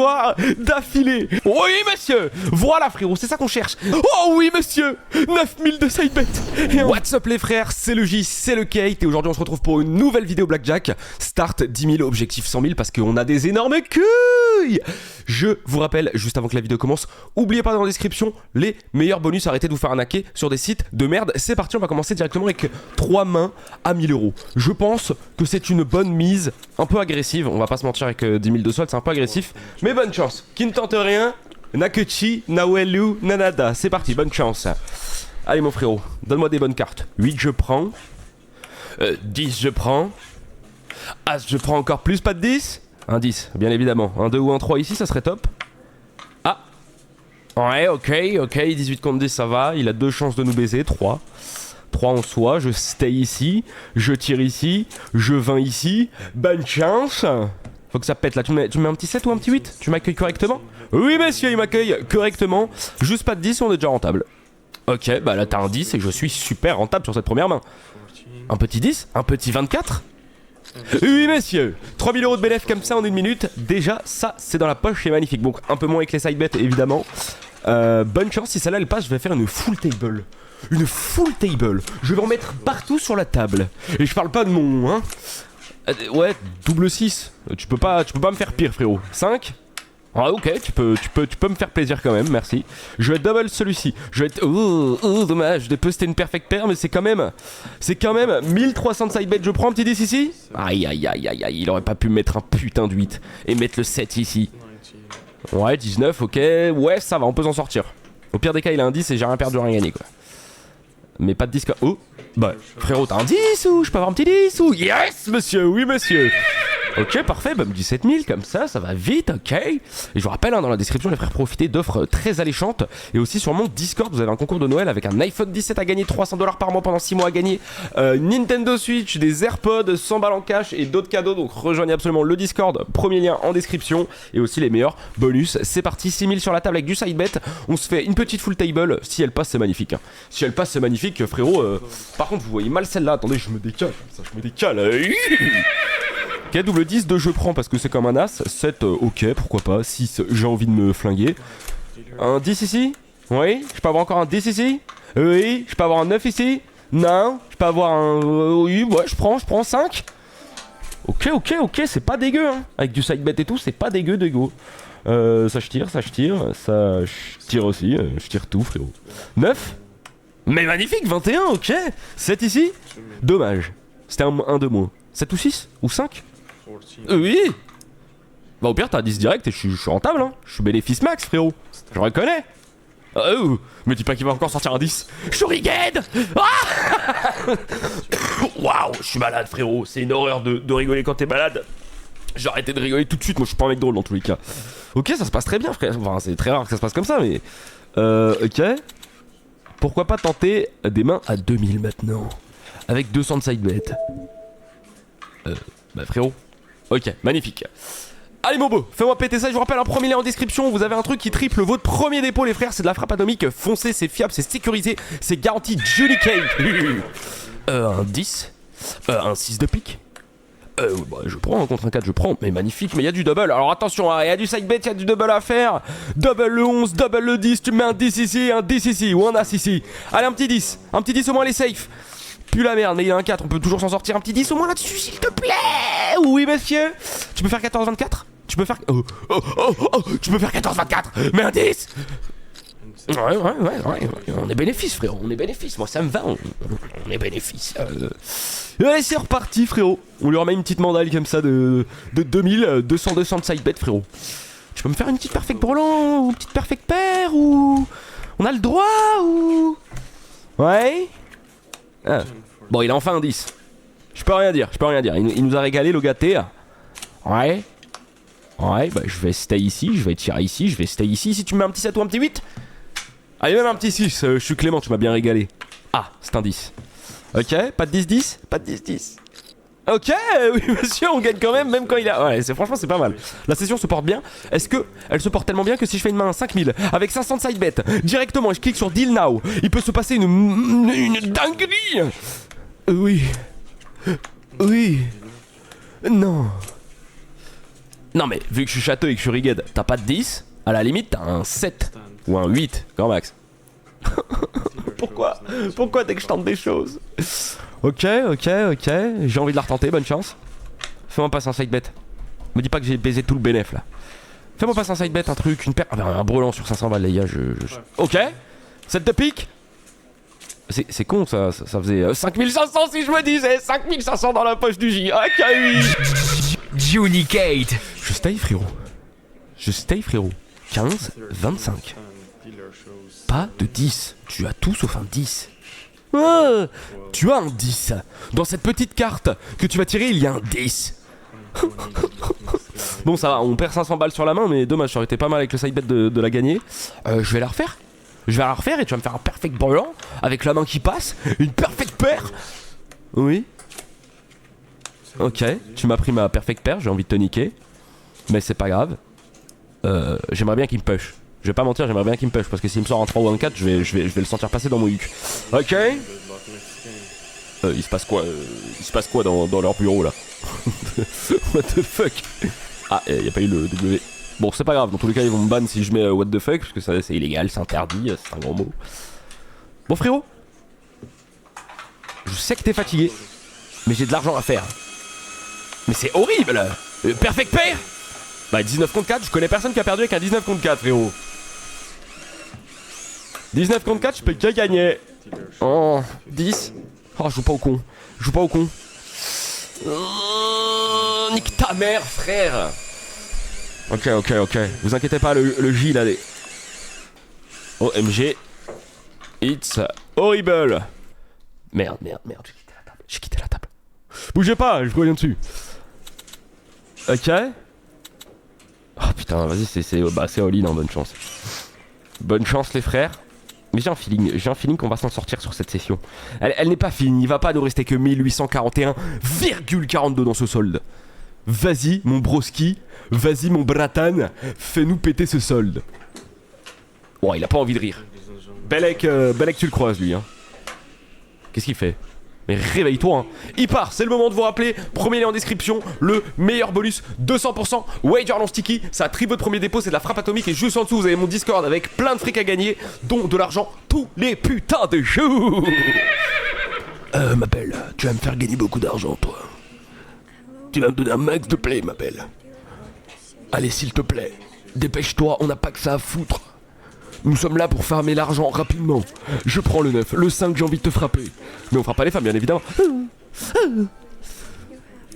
victoires d'affilée. Oui, monsieur. Voilà, frérot, c'est ça qu'on cherche. Oh oui, monsieur. 9000 de side bet. What's up, les frères? C'est le J, c'est le Kate. Et aujourd'hui, on se retrouve pour une nouvelle vidéo Blackjack. Start 10 000, objectif 100 000 parce qu'on a des énormes couilles. Je vous rappelle, juste avant que la vidéo commence, oubliez pas dans la description les meilleurs bonus. Arrêtez de vous faire arnaquer sur des sites de merde. C'est parti, on va commencer directement avec 3 mains à 1000 euros. Je pense que c'est une bonne mise, un peu agressive. On va pas se mentir avec 10 000 de solde, c'est un peu agressif. Mais bonne chance. Qui ne tente rien, Nakuchi, Nawelu, Nanada. C'est parti, bonne chance. Allez mon frérot, donne-moi des bonnes cartes. 8 je prends. 10 je prends. As je prends encore plus, pas de 10. Un 10, bien évidemment. Un 2 ou un 3 ici, ça serait top. Ah. Ouais, ok, 18 contre 10, ça va. Il a 2 chances de nous baiser, 3. 3 en soi, je stay ici. Je tire ici. Je vins ici. Bonne chance. Faut que ça pète là. Tu mets un petit 7 ou un petit 8? Tu m'accueilles correctement? Oui, monsieur, il m'accueille correctement. Juste pas de 10 et on est déjà rentable. Ok, bah là t'as un 10 et je suis super rentable sur cette première main. Un petit 10? Un petit 24? Oui messieurs, 3000 euros de bénéfice comme ça en une minute. Déjà ça c'est dans la poche, c'est magnifique. Donc un peu moins avec les side bets évidemment. Bonne chance, si celle-là elle passe, je vais faire une full table. Une full table. Je vais en mettre partout sur la table. Et je parle pas de mon hein. Ouais, double 6. Tu peux pas me faire pire frérot. 5. Ah ok, tu peux me faire plaisir quand même, merci. Je vais double celui-ci. Je vais être... dommage, de poster une perfect pair, mais c'est quand même 1300 de side bet. Je prends un petit 10 ici. Aïe, il aurait pas pu mettre un putain de 8 et mettre le 7 ici. Ouais, 19, ok. Ouais, ça va, on peut s'en sortir. Au pire des cas, il a un 10 et j'ai rien perdu, rien gagné quoi. Mais pas de 10 quoi. Oh, bah frérot, t'as un 10 ou je peux avoir un petit 10 ou... Yes monsieur, oui monsieur. Ok, parfait, bah 17 000 comme ça va vite, ok. Et je vous rappelle, hein, dans la description, les frères, profitez d'offres très alléchantes. Et aussi sur mon Discord, vous avez un concours de Noël avec un iPhone 17 à gagner, 300 $ par mois pendant 6 mois à gagner, Nintendo Switch, des AirPods, 100 balles en cash et d'autres cadeaux. Donc rejoignez absolument le Discord, premier lien en description. Et aussi les meilleurs bonus. C'est parti, 6 000 sur la table avec du side bet. On se fait une petite full table. Si elle passe, c'est magnifique. Hein. Si elle passe, c'est magnifique, frérot. Par contre, vous voyez mal celle-là. Attendez, je me décale comme ça, je me décale. Ok, double 10, 2 je prends parce que c'est comme un as. 7, ok, pourquoi pas. 6, j'ai envie de me flinguer. Un 10 ici? Oui. Je peux avoir encore un 10 ici? Oui. Je peux avoir un 9 ici? Non. Je peux avoir un... oui, ouais, je prends 5. Ok, c'est pas dégueu, hein. Avec du side bet et tout, c'est pas dégueu. Ça je tire. Ça je tire aussi. Je tire tout, frérot. 9. Mais magnifique, 21, ok. 7 ici? Dommage. C'était un de moins. 7 ou 6? Ou 5? Oui. Bah au pire t'as 10 direct et je suis rentable hein. Je suis bénéfice max frérot. Je reconnais. Mais dis pas qu'il va encore sortir un 10. Shuriken. Waouh, je suis malade frérot. C'est une horreur de rigoler quand t'es malade. J'ai arrêté de rigoler tout de suite. Moi je suis pas un mec drôle dans tous les cas. Ok, ça se passe très bien frère. Enfin c'est très rare que ça se passe comme ça mais... ok. Pourquoi pas tenter des mains à 2000 maintenant. Avec 200 de side bet. Bah frérot. Ok, magnifique. Allez mon beau, fais-moi péter ça. Je vous rappelle, un premier lien en description. Vous avez un truc qui triple votre premier dépôt les frères. C'est de la frappe atomique. Foncez, c'est fiable, c'est sécurisé. C'est garanti Johnny Cake. Un 10. Un 6 de pique. Bah, je prends, contre un 4 je prends. Mais magnifique, mais il y a du double. Alors attention, il y a du side bet, il y a du double à faire. Double le 11, double le 10. Tu mets un 10 ici, un 10 ici. Ou un as ici. Allez, un petit 10. Un petit 10 au moins, les safe. Plus la merde, mais il y a un 4, on peut toujours s'en sortir. Un petit 10 au moins là-dessus, s'il te plaît. Oui, monsieur. Tu peux faire 14-24? Tu peux faire... tu peux faire 14-24. Mais un 10. Ouais. On est bénéfice, frérot. On est bénéfice. Moi, ça me va. On est bénéfice. Allez, c'est reparti, frérot. On lui remet une petite mandale comme ça de 2000, 200 de side bet, frérot. Tu peux me faire une petite perfect brelan ou une petite perfect paire ou... On a le droit ou... Ouais. Bon, il a enfin un 10. Je peux rien dire. Il nous a régalé, le gâté. Ouais, bah je vais stay ici, je vais tirer ici, je vais stay ici. Si tu mets un petit 7 ou un petit 8. Allez, même un petit 6. Je suis Clément, tu m'as bien régalé. Ah, c'est un 10. Ok, pas de 10-10. Pas de 10-10. Ok, oui monsieur, on gagne quand même quand il a... Ouais, franchement c'est pas mal. La session se porte bien. Est-ce que elle se porte tellement bien que si je fais une main à 5000 avec 500 de side bet, directement je clique sur deal now, il peut se passer une dinguerie. Oui. Non. Non mais vu que je suis château et que je suis rigged, t'as pas de 10. À la limite, t'as un 7 ou un 8, grand max. Pourquoi dès que je tente des choses? Ok. J'ai envie de la retenter, bonne chance. Fais-moi passer un side bet. Me dis pas que j'ai baisé tout le bénéf là. Fais-moi passer un side bet, un truc, une paire. Ah, un brelan sur 500 balles, les gars. Ok. 7 de pique. C'est con ça faisait 5500 si je me disais. 5500 dans la poche du J. Ok, oui. Unicate. Je stay, frérot. 15, 25. Pas de 10. Tu as tout sauf un 10. Ah, tu as un 10. Dans cette petite carte que tu vas tirer, il y a un 10. Bon, ça va, on perd 500 balles sur la main, mais dommage, ça aurait été pas mal avec le side bet de la gagner. Je vais la refaire. Et tu vas me faire un perfect brelan avec la main qui passe. Une perfect paire. Oui. Ok, tu m'as pris ma perfect paire, j'ai envie de te niquer. Mais c'est pas grave. J'aimerais bien qu'il me push. Je vais pas mentir, j'aimerais bien qu'il me push parce que s'il me sort un 3 ou un 4, je vais le sentir passer dans mon huc. Ok. Il se passe quoi dans leur bureau là? What the fuck? Ah, y a pas eu le W. Bon, c'est pas grave, dans tous les cas, ils vont me ban si je mets what the fuck, parce que c'est illégal, c'est interdit, c'est un gros mot. Bon, frérot, je sais que t'es fatigué, mais j'ai de l'argent à faire. Mais c'est horrible! Perfect pair? Bah, 19 contre 4, je connais personne qui a perdu avec un 19 contre 4, frérot. 19 contre 4, je peux que gagner. Oh, 10. Oh, je joue pas au con. Nique ta mère, frère. Ok. Vous inquiétez pas, le J, là, OMG. It's horrible. Merde. J'ai quitté la table. Bougez pas, je reviens dessus. Ok. Oh putain, vas-y, c'est all-in, hein, bonne chance. Bonne chance, les frères. Mais j'ai un feeling qu'on va s'en sortir sur cette session. Elle n'est pas finie, il va pas nous rester que 1841,42 dans ce solde. Vas-y, mon broski, vas-y, mon bratan, fais-nous péter ce solde. Bon, il a pas envie de rire. Belek, tu le croises, lui, hein. Qu'est-ce qu'il fait? Mais réveille-toi, hein. Il part, c'est le moment de vous rappeler. Premier lien en description, le meilleur bonus, 200%. Wager long sticky, ça triple votre premier dépôt, c'est de la frappe atomique. Et juste en dessous, vous avez mon Discord avec plein de fric à gagner, dont de l'argent tous les putains de jours. Ma belle, tu vas me faire gagner beaucoup d'argent, toi. Tu vas me donner un max de play, ma belle. Allez, s'il te plaît, dépêche-toi, on n'a pas que ça à foutre. Nous sommes là pour farmer l'argent rapidement. Je prends le 9, le 5, j'ai envie de te frapper. Mais on fera pas les femmes, bien évidemment.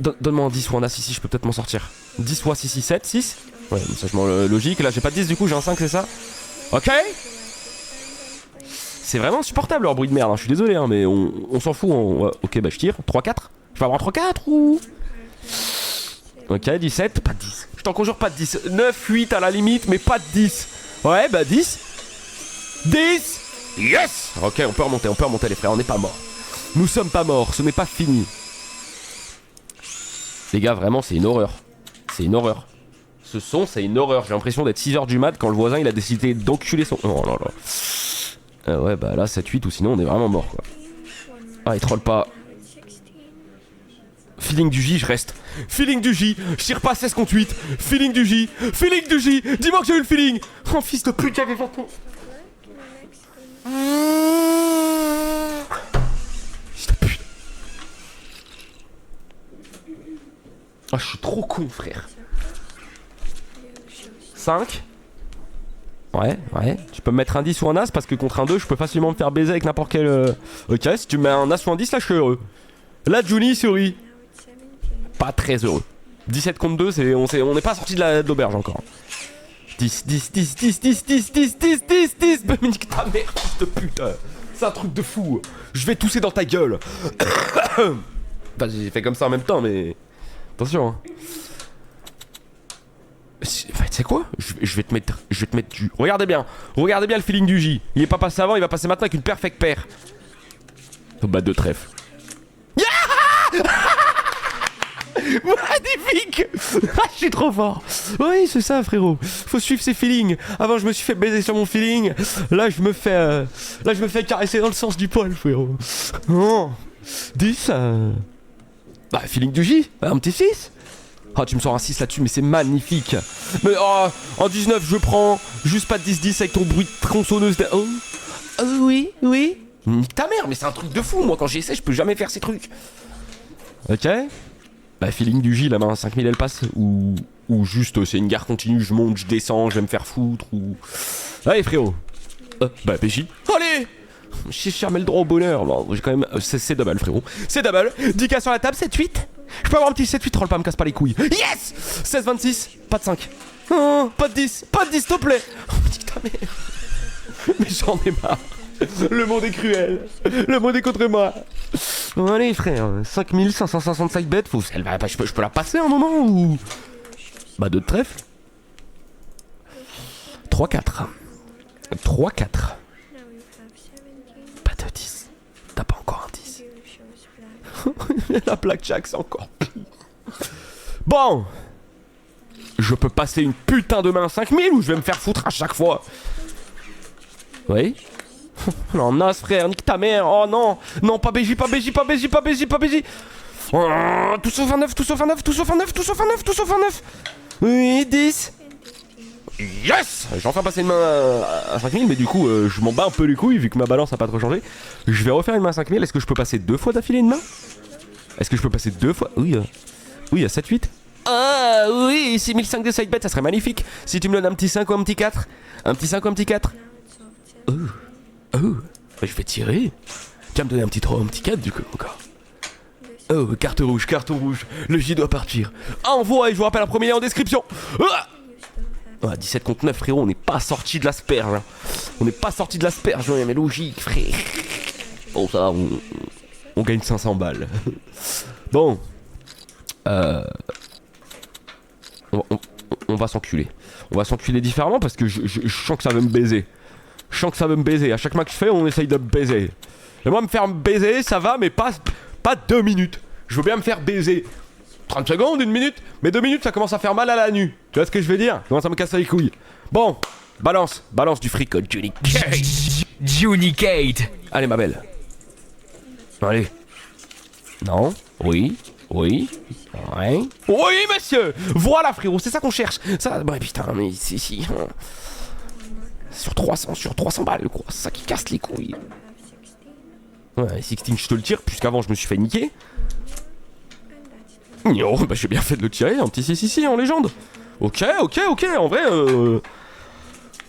Donne-moi un 10 ou un As ici, je peux peut-être m'en sortir. 10 fois 6, 7, 6. Ouais, ça je m'en logique. Là, j'ai pas de 10 du coup, j'ai un 5, c'est ça? Ok. C'est vraiment insupportable leur bruit de merde, hein. Je suis désolé, hein, mais on s'en fout. Ok, bah je tire. 3, 4. Je vais avoir un 3, 4 ou... Ok, 17. Pas de 10. Je t'en conjure, pas de 10. 9, 8 à la limite, mais pas de 10. Ouais, bah 10. 10. Yes. Ok, on peut remonter les frères, on n'est pas morts. Nous sommes pas morts, ce n'est pas fini. Les gars, vraiment, c'est une horreur. C'est une horreur. Ce son, c'est une horreur. J'ai l'impression d'être 6h du mat quand le voisin, il a décidé d'enculer son... Oh là là. Ouais, bah là, 7-8 ou sinon, on est vraiment mort, quoi. Ah, il troll pas. Feeling du J, je reste. Feeling du J, je tire pas 16 contre 8. Feeling du J, dis-moi que j'ai eu le feeling. Oh fils de pute, j'avais 20 ans. Fils de pute. Oh, je suis trop con, frère. 5. Ouais, tu peux me mettre un 10 ou un As parce que contre un 2, je peux facilement me faire baiser avec n'importe quel... Ok, si tu me mets un As ou un 10, là, je suis heureux. Là, Juni, souris. Pas très heureux. 17 contre 2, on n'est pas sorti de l'auberge encore. 10. Nique ta mère, fils de pute. C'est un truc de fou. Je vais tousser dans ta gueule. Enfin, j'ai fait comme ça en même temps, mais... Attention, hein. Tu sais quoi, je vais te mettre du... Regardez bien le feeling du J. Il est pas passé avant, il va passer maintenant avec une perfect paire. Au bas de trèfle. Magnifique. Je suis trop fort. Oui, c'est ça, frérot. Faut suivre ses feelings. Avant, je me suis fait baiser sur mon feeling. Là, je me fais caresser dans le sens du poil, frérot. Oh. 10. Bah, feeling du J. Un petit 6. Ah, tu me sors un 6 là-dessus, mais c'est magnifique. Mais oh, en 19, je prends juste pas de 10-10 avec ton bruit de tronçonneuse. Oh, oui, oui. Nique ta mère, mais c'est un truc de fou. Moi, quand j'y essaie, je peux jamais faire ces trucs. Ok. Bah, feeling du J, la main 5000, elle passe. Ou juste, c'est une gare continue, je monte, je descends, je vais me faire foutre. Ou. Allez, frérot. Bah, PJ. Allez! J'ai jamais le droit au bonheur. Bon, j'ai quand même. C'est double, frérot. C'est double. 10K sur la table, 7-8. Je peux avoir un petit 7-8, roll pas, me casse pas les couilles. Yes! 16-26, pas de 5. Oh, pas de 10, pas de 10, s'il te plaît. Oh, putain, mais j'en ai marre. Le monde est cruel. Le monde est contre moi. Bon, allez, frère. 5565 bêtes. Je peux la passer un moment ou. Bah, 2 de trèfle. 3-4. 3-4. Pas de 10. T'as pas encore un 10. La blackjack, c'est encore pire. Bon. Je peux passer une putain de main 5000 ou je vais me faire foutre à chaque fois. Oui. Non, Nas, frère, nique ta mère. Oh non. Non, pas BJ, pas BJ, pas BJ, pas BJ, pas BJ. Oh, tout sauf un 9, tout sauf un 9, tout sauf un 9, tout sauf un 9, tout sauf un 9. Oui, 10. Yes! J'ai enfin passé une main à 5000, mais du coup, je m'en bats un peu les couilles vu que ma balance a pas trop changé. Je vais refaire une main à 5000. Est-ce que je peux passer 2 fois d'affilée une main? Est-ce que je peux passer 2 fois? Oui, oui, à 7-8. Ah oui, 6005 de side bet, ça serait magnifique. Si tu me donnes un petit 5 ou un petit 4. Un petit 5 ou un petit 4. Oh, bah, je vais tirer. Tu vas me donner un petit 3 ou un petit 4 du coup encore. Oh, carte rouge, carton rouge. Le J doit partir. Envoie, et je vous rappelle un premier lien en description. Ah, 17 contre 9, frérot, on n'est pas sorti de l'asperge. Hein. On n'est pas sorti de l'asperge, mais logique, frère. Bon, ça, on gagne 500 balles. Bon. On va s'enculer. On va s'enculer différemment parce que je sens que ça veut me baiser. Je sens que ça veut me baiser. À chaque match que je fais, on essaye de me baiser. Et moi, me faire baiser, ça va, mais pas 2 minutes. Je veux bien me faire baiser 30 secondes, 1 minute, mais 2 minutes, ça commence à faire mal à la nuit. Tu vois ce que je veux dire? Comment ça me casse les couilles. Bon, balance du fric, Junicate. Allez, ma belle. Allez. Non. Oui. Oui. Ouais. Oui, monsieur. Voilà, frérot, c'est ça qu'on cherche. Ça, bah putain, mais si. Sur 300 balles, quoi. C'est ça qui casse les couilles. Ouais, 16, je te le tire, puisqu'avant je me suis fait niquer. Oh, bah j'ai bien fait de le tirer, un petit 6 en légende. Ok, en vrai,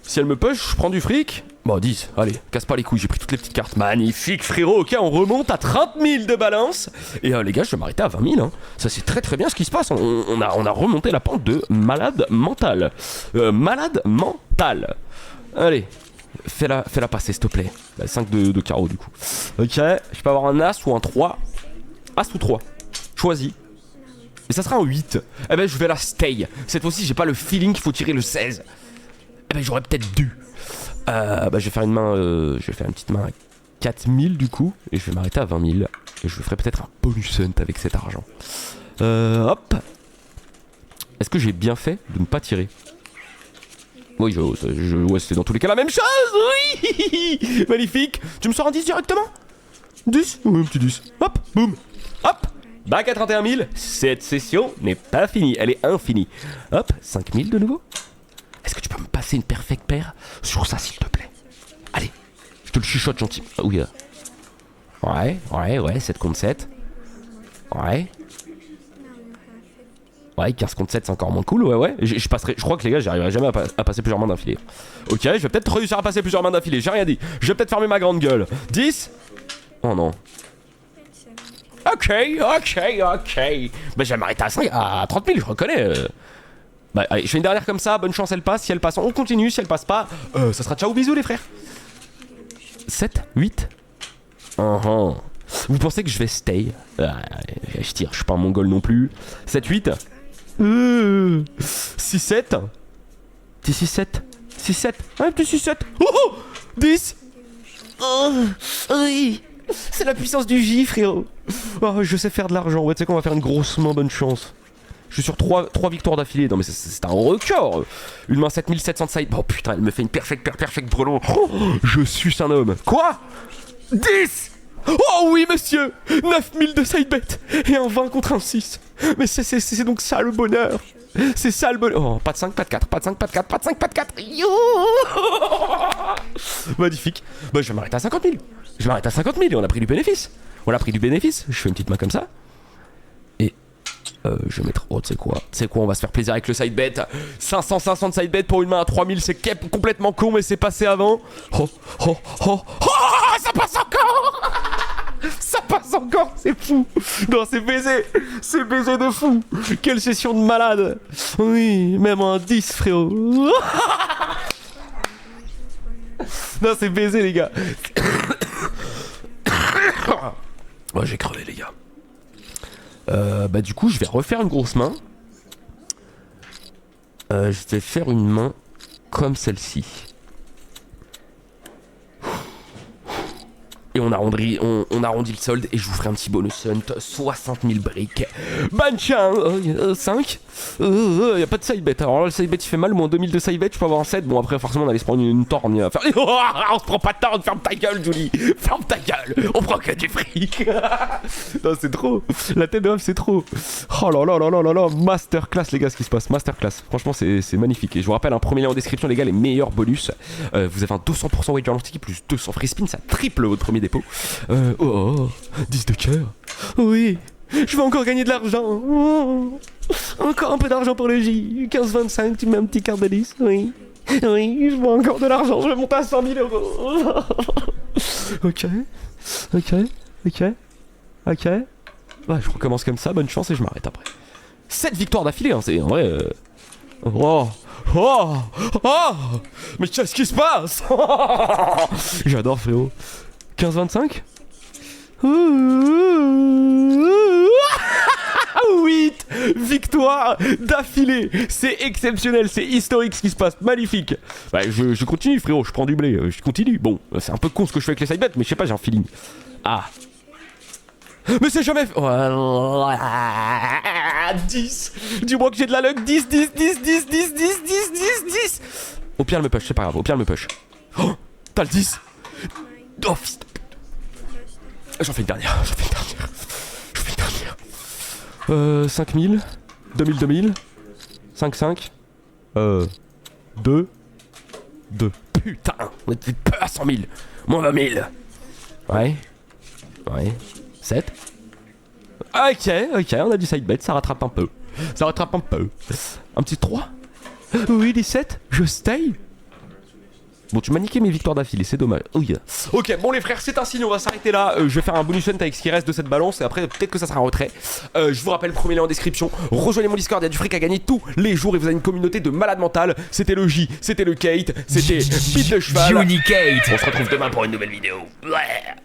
si elle me push, je prends du fric. Bon, 10, allez, casse pas les couilles, j'ai pris toutes les petites cartes. Magnifique, frérot, ok, on remonte à 30 000 de balance. Et les gars, je vais m'arrêter à 20 000, hein. Ça, c'est très bien ce qui se passe. On a remonté la pente de malade mental. Malade mental. Allez, fais-la passer, s'il te plaît. 5 de carreau, du coup. Ok, je peux avoir un As ou un 3. As ou 3. Choisis. Et ça sera un 8. Eh ben, je vais la stay. Cette fois-ci, j'ai pas le feeling qu'il faut tirer le 16. Eh ben, j'aurais peut-être dû. Bah, je vais faire une main. Je vais faire une petite main à 4000 du coup. Et je vais m'arrêter à 20 000. Et je ferai peut-être un bonus hunt avec cet argent. Hop. Est-ce que j'ai bien fait de ne pas tirer? Oui, ouais, c'est dans tous les cas la même chose. Oui. Magnifique. Tu me sors un 10 directement? 10? Oui, un petit 10. Hop, boum. Hop. Back à 31 000. Cette session n'est pas finie. Elle est infinie. Hop, 5 000 de nouveau. Est-ce que tu peux me passer une perfecte paire sur ça, s'il te plaît? Allez, je te le chuchote gentil. Ah oui. Ouais, 7 contre 7. Ouais. Ouais, 15 contre 7, c'est encore moins cool. Ouais. Je crois que les gars, j'arriverai jamais à passer plusieurs mains d'affilée. Ok, je vais peut-être réussir à passer plusieurs mains d'affilée. J'ai rien dit. Je vais peut-être fermer ma grande gueule. 10. Oh non. Ok. Bah, je vais m'arrêter à 30 000, je reconnais. Bah, allez, je fais une dernière comme ça. Bonne chance, elle passe. Si elle passe, on continue. Si elle passe pas, ça sera ciao, bisous, les frères. 7, 8. Vous pensez que je vais stay? Je tire, je suis pas un mongol non plus. 7, 8. 6, 7. Petit 6, 7. 6, 7. Un petit 6, 7. 10. Oh, oui. C'est la puissance du J, frérot. Oh, je sais faire de l'argent. Ouais, tu sais qu'on va faire une grosse main, bonne chance. Je suis sur 3 victoires d'affilée. Non mais c'est un record. Une main 7700 de side. Oh putain, elle me fait une perfect brelow. Oh, je suis un homme. Quoi? 10. Oh oui, monsieur! 9000 de side bet et un 20 contre un 6. Mais c'est donc ça le bonheur. C'est ça le bonheur. Oh, pas de 5, pas de 4, pas de 5, pas de 4, pas de 5, pas de 4. Magnifique. Bah, je vais m'arrêter à 50 000. Je m'arrête à 50 000 et on a pris du bénéfice. On a pris du bénéfice. Je fais une petite main comme ça. Et je vais mettre. Oh, tu sais quoi? On va se faire plaisir avec le side bet. 500 de side bet pour une main à 3000. C'est complètement con, mais c'est passé avant. Oh, oh, oh, oh, ça passe encore! Ça passe encore, c'est fou. Non, c'est baisé. C'est baisé de fou. Quelle session de malade. Oui, même un 10, frérot. Non, c'est baisé, les gars. Moi, j'ai crevé, les gars. Bah, du coup, je vais refaire une grosse main. Je vais faire une main comme celle-ci. Et on arrondit le solde et je vous ferai un petit bonus hunt. 60 000 briques. Bancha 5. Y'a pas de side bet. Alors là, le side bet il fait mal. Moins 2000 de side bet, je peux avoir un 7. Bon, après, forcément, on allait se prendre une torgne. On se prend pas de torgne. Ferme ta gueule, Julie. Ferme ta gueule. On prend que du fric. Non, c'est trop. La tête de meuf, c'est trop. Oh là là là là là là. Masterclass, les gars, ce qui se passe. Masterclass. Franchement, c'est magnifique. Et je vous rappelle, un premier lien en description, les gars, les meilleurs bonus. Vous avez un 200% wager lancer plus 200 free spin. Ça triple votre premier dépôt. 10 de cœur. Oui, je vais encore gagner de l'argent. Encore un peu d'argent pour le J. 15-25, tu mets un petit quart de 10. Oui, oui, je veux encore de l'argent. Je vais monter à 100 000 euros. Ok. Ouais, je recommence comme ça, bonne chance et je m'arrête après. 7 victoires d'affilée, hein, c'est en vrai. Oh, mais qu'est-ce qui se passe? J'adore, frérot. 15-25. 8 victoires d'affilée. C'est exceptionnel, c'est historique ce qui se passe, magnifique. Bah, je continue, frérot, je prends du blé, je continue. Bon, c'est un peu con ce que je fais avec les side bets, mais je sais pas, j'ai un feeling. Ah. Mais c'est jamais... 10. Dis-moi que j'ai de la luck. 10. Au pire, elle me push, c'est pas grave, au pire, elle me push. Oh, t'as le 10. Oh, fils de pute. J'en fais une dernière. 5000. 2000. 5. 2. Putain, on était peu à 100 000. Moins 20 000. Ouais. 7. Ok, on a du side bet, ça rattrape un peu. Un petit 3. Oui, 17. Je stay. Bon, tu m'as niqué mes victoires d'affilée, c'est dommage. Oh yeah. Ok, bon les frères, c'est un signe, on va s'arrêter là. Je vais faire un bonus hunt avec ce qui reste de cette balance et après peut-être que ça sera un retrait. Je vous rappelle, premier lien en description. Rejoignez mon Discord, il y a du fric à gagner tous les jours et vous avez une communauté de malades mentales. C'était le J, c'était le Kate, c'était Beat de cheval. Johnny Kate. On se retrouve demain pour une nouvelle vidéo. Ouais.